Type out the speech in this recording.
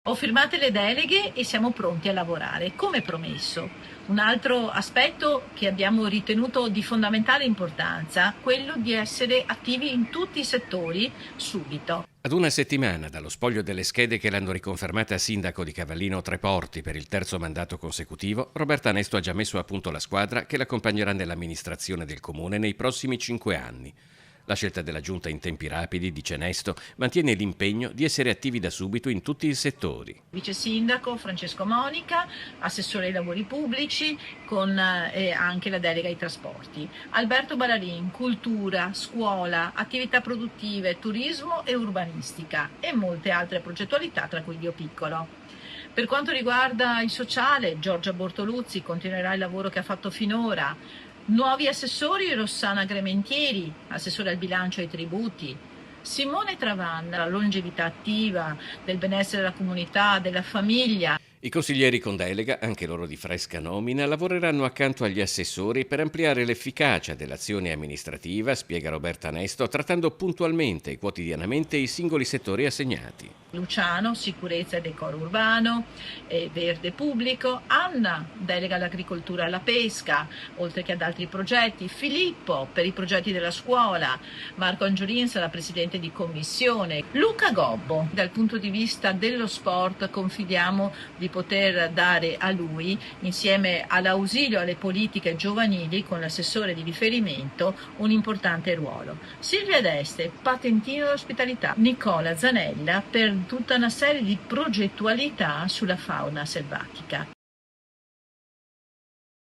Ho firmato le deleghe e siamo pronti a lavorare, come promesso. Un altro aspetto che abbiamo ritenuto di fondamentale importanza, quello di essere attivi in tutti i settori subito. Ad una settimana dallo spoglio delle schede che l'hanno riconfermata sindaco di Cavallino Treporti per il terzo mandato consecutivo, Roberta Nesto ha già messo a punto la squadra che l'accompagnerà nell'amministrazione del comune nei prossimi 5 anni. La scelta della giunta in tempi rapidi, dice Nesto, mantiene l'impegno di essere attivi da subito in tutti i settori. Vice sindaco Francesco Monica, assessore ai lavori pubblici con anche la delega ai trasporti. Alberto Balarin, cultura, scuola, attività produttive, turismo e urbanistica e molte altre progettualità tra cui Dio Piccolo. Per quanto riguarda il sociale, Giorgia Bortoluzzi continuerà il lavoro che ha fatto finora. Nuovi assessori: Rossana Grementieri, assessore al bilancio e ai tributi, Simone Travanna, la longevità attiva, del benessere della comunità, della famiglia. I consiglieri con delega, anche loro di fresca nomina, lavoreranno accanto agli assessori per ampliare l'efficacia dell'azione amministrativa, spiega Roberta Nesto, trattando puntualmente e quotidianamente i singoli settori assegnati. Luciano, sicurezza e decoro urbano, verde pubblico, Anna, delega all'agricoltura e alla pesca, oltre che ad altri progetti, Filippo per i progetti della scuola, Marco Angiolin sarà presidente di commissione, Luca Gobbo, dal punto di vista dello sport confidiamo di poter dare a lui, insieme all'ausilio alle politiche giovanili con l'assessore di riferimento, un importante ruolo. Silvia Deste, patentino d'ospitalità, Nicola Zanella per tutta una serie di progettualità sulla fauna selvatica.